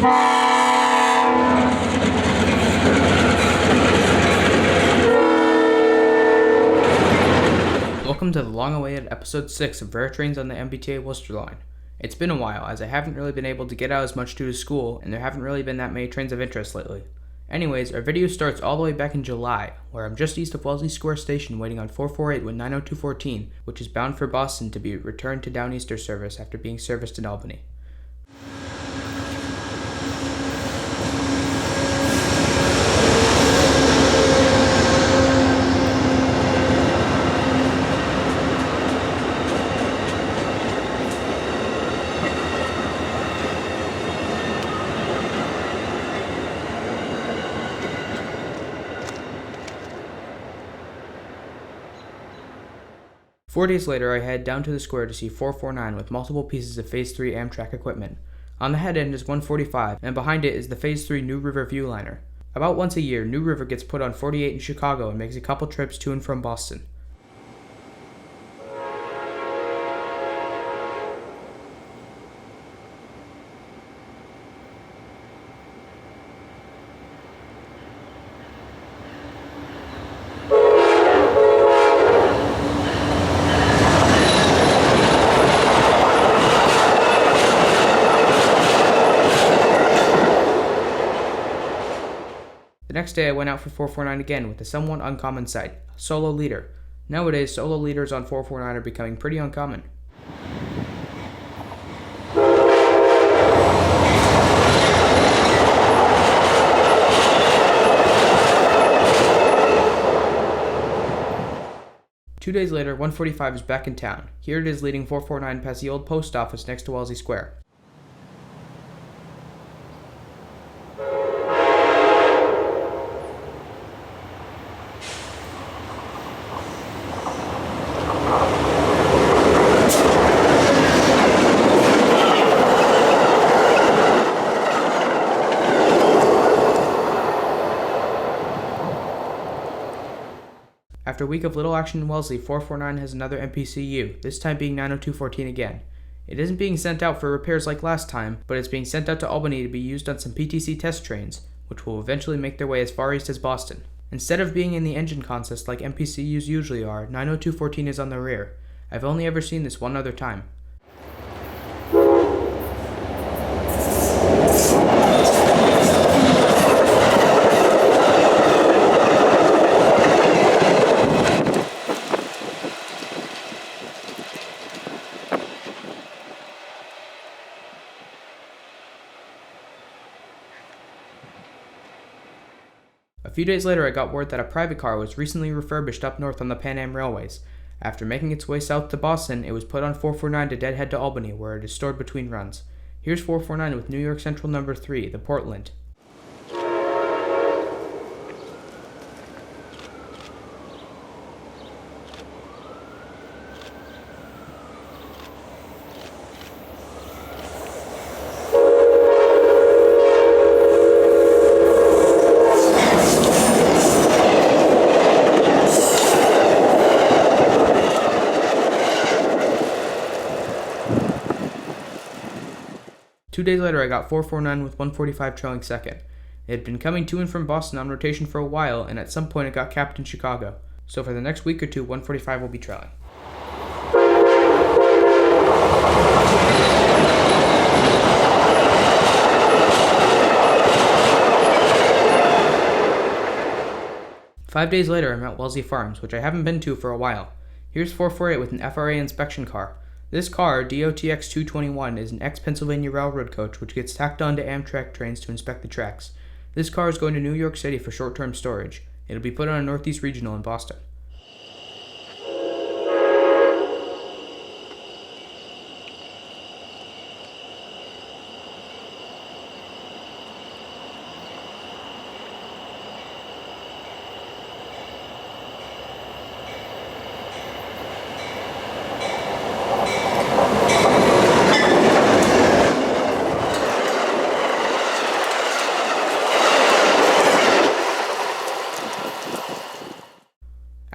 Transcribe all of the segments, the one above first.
Welcome to the long-awaited episode 6 of Rare Trains on the MBTA Worcester line. It's been a while, as I haven't really been able to get out as much due to school, and there haven't really been that many trains of interest lately. Anyways, our video starts all the way back in July, where I'm just east of Wellesley Square Station waiting on 448 with 90214, which is bound for Boston to be returned to Downeaster service after being serviced in Albany. Four days later, I head down to the square to see 449 with multiple pieces of Phase 3 Amtrak equipment. On the head end is 145, and behind it is the Phase 3 New River Viewliner. About once a year, New River gets put on 48 in Chicago and makes a couple trips to and from Boston. The next day I went out for 449 again with a somewhat uncommon sight, a solo leader. Nowadays, solo leaders on 449 are becoming pretty uncommon. Two days later, 145 is back in town. Here it is leading 449 past the old post office next to Wellesley Square. After a week of little action in Wellesley, 449 has another MPCU, this time being 90214 again. It isn't being sent out for repairs like last time, but it's being sent out to Albany to be used on some PTC test trains, which will eventually make their way as far east as Boston. Instead of being in the engine consist like MPCUs usually are, 90214 is on the rear. I've only ever seen this one other time. A few days later, I got word that a private car was recently refurbished up north on the Pan Am Railways. After making its way south to Boston, it was put on 449 to deadhead to Albany, where it is stored between runs. Here's 449 with New York Central No. 3, the Portland. 2 days later, I got 449 with 145 trailing second. It had been coming to and from Boston on rotation for a while, and at some point it got capped in Chicago. So for the next week or two, 145 will be trailing. Five days later, I'm at Wellesley Farms, which I haven't been to for a while. Here's 448 with an FRA inspection car. This car, DOTX 221, is an ex-Pennsylvania Railroad coach which gets tacked onto Amtrak trains to inspect the tracks. This car is going to New York City for short-term storage. It'll be put on a Northeast Regional in Boston.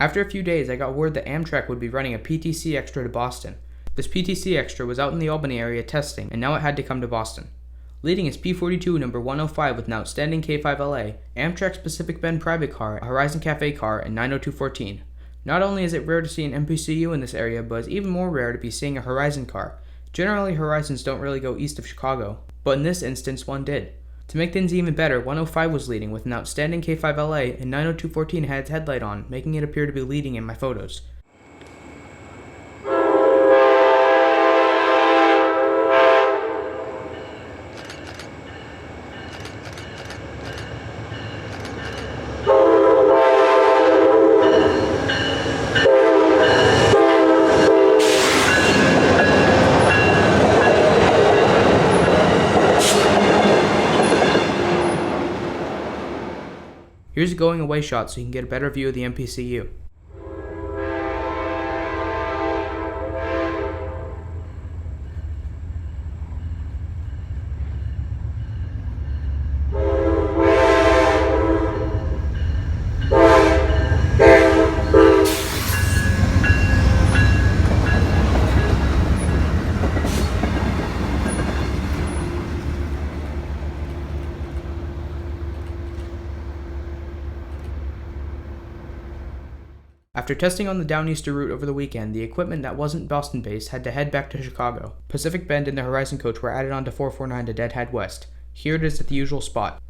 After a few days, I got word that Amtrak would be running a PTC Extra to Boston. This PTC Extra was out in the Albany area testing, and now it had to come to Boston. Leading is P42 number 105 with an outstanding K5LA, Amtrak's Pacific Bend private car, a Horizon Cafe car, and 90214. Not only is it rare to see an MPCU in this area, but it's even more rare to be seeing a Horizon car. Generally, Horizons don't really go east of Chicago, but in this instance, one did. To make things even better, 105 was leading with an outstanding K5LA, and 90214 had its headlight on, making it appear to be leading in my photos. Here's a going away shot so you can get a better view of the MPCU. After testing on the Downeaster route over the weekend, the equipment that wasn't Boston-based had to head back to Chicago. Pacific Bend and the Horizon coach were added onto 449 to Deadhead West. Here it is at the usual spot.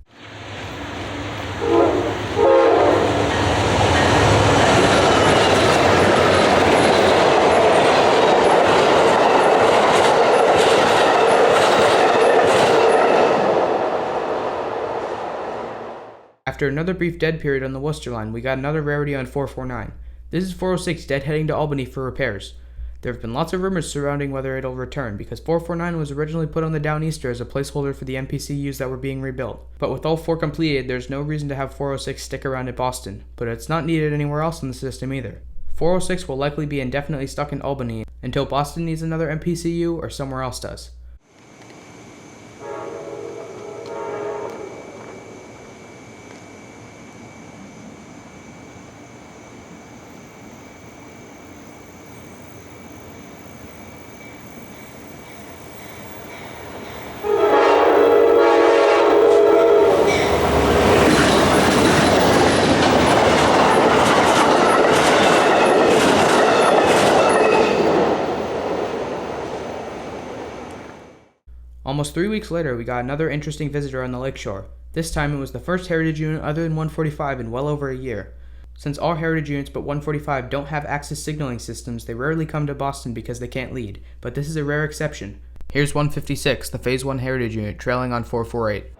After another brief dead period on the Worcester line, we got another rarity on 449. This is 406 deadheading to Albany for repairs. There have been lots of rumors surrounding whether it'll return, because 449 was originally put on the Downeaster as a placeholder for the MPCUs that were being rebuilt. But with all 4 completed, there's no reason to have 406 stick around in Boston, but it's not needed anywhere else in the system either. 406 will likely be indefinitely stuck in Albany until Boston needs another MPCU or somewhere else does. Almost 3 weeks later, we got another interesting visitor on the lakeshore. This time it was the first Heritage unit other than 145 in well over a year. Since all Heritage units but 145 don't have access signaling systems, they rarely come to Boston because they can't lead, but this is a rare exception. Here's 156, the Phase 1 Heritage unit, trailing on 448.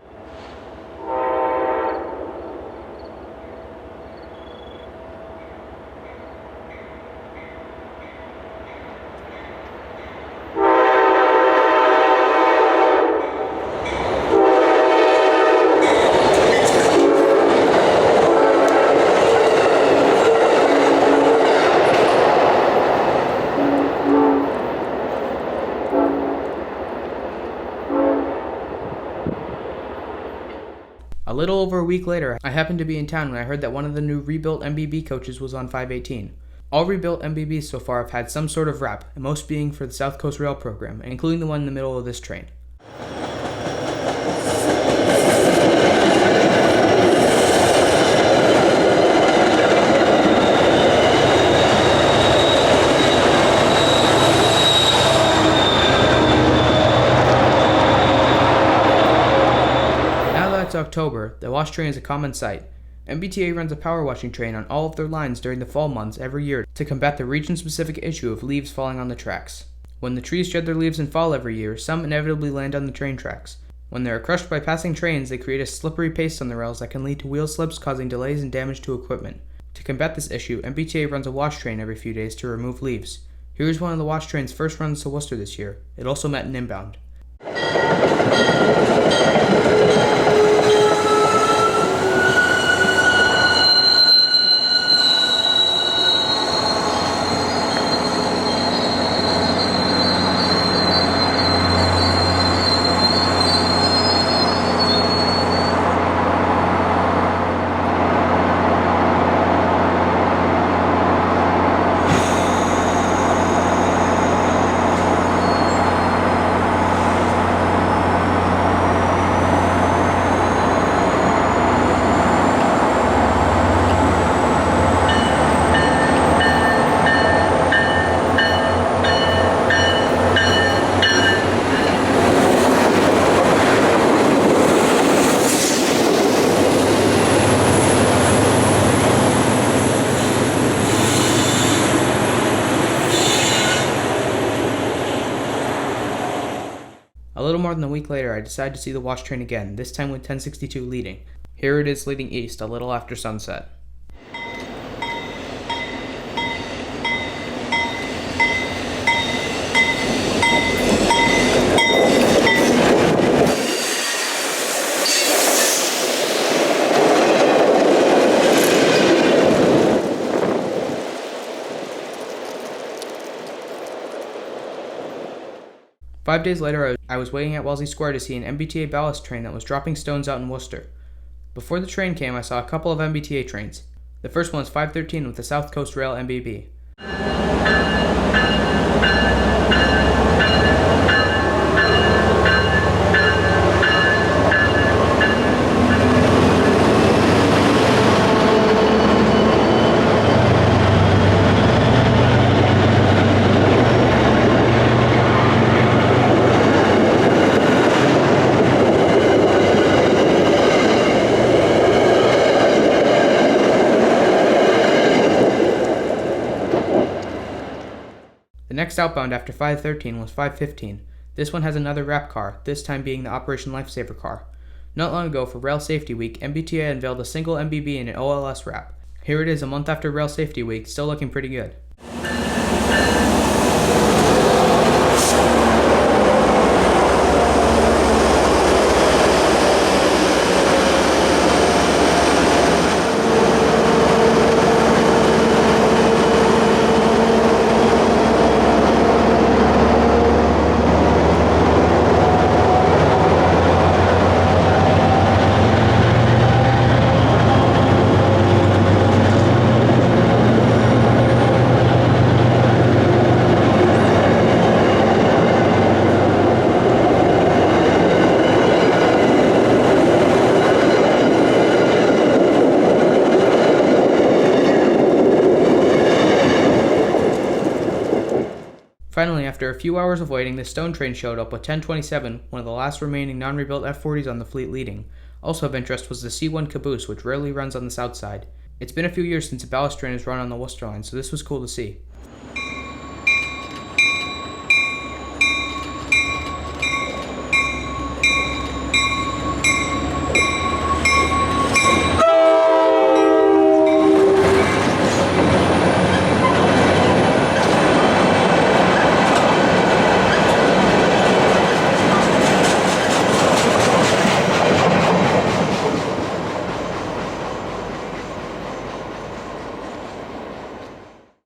A little over a week later, I happened to be in town when I heard that one of the new rebuilt MBB coaches was on 518. All rebuilt MBBs so far have had some sort of wrap, and most being for the South Coast Rail program, including the one in the middle of this train. It's October, the wash train is a common sight. MBTA runs a power washing train on all of their lines during the fall months every year to combat the region-specific issue of leaves falling on the tracks. When the trees shed their leaves in fall every year, some inevitably land on the train tracks. When they are crushed by passing trains, they create a slippery paste on the rails that can lead to wheel slips, causing delays and damage to equipment. To combat this issue, MBTA runs a wash train every few days to remove leaves. Here's one of the wash train's first runs to Worcester this year. It also met an inbound. A little more than a week later, I decided to see the watch train again, this time with 1062 leading. Here it is leading east, a little after sunset. Five days later, I was waiting at Wellesley Square to see an MBTA ballast train that was dropping stones out in Worcester. Before the train came, I saw a couple of MBTA trains. The first one was 513 with the South Coast Rail MBB. The next outbound after 513 was 515. This one has another wrap car, this time being the Operation Lifesaver car. Not long ago, for Rail Safety Week, MBTA unveiled a single MBB in an OLS wrap. Here it is a month after Rail Safety Week, still looking pretty good. Finally, after a few hours of waiting, the Stone train showed up with 1027, one of the last remaining non-rebuilt F-40s on the fleet leading. Also of interest was the C1 Caboose, which rarely runs on the south side. It's been a few years since a ballast train has run on the Worcester line, so this was cool to see.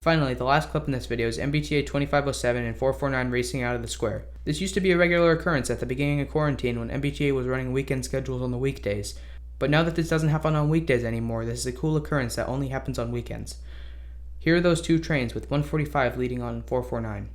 Finally, the last clip in this video is MBTA 2507 and 449 racing out of the square. This used to be a regular occurrence at the beginning of quarantine when MBTA was running weekend schedules on the weekdays. But now that this doesn't happen on weekdays anymore, this is a cool occurrence that only happens on weekends. Here are those two trains with 145 leading on 449.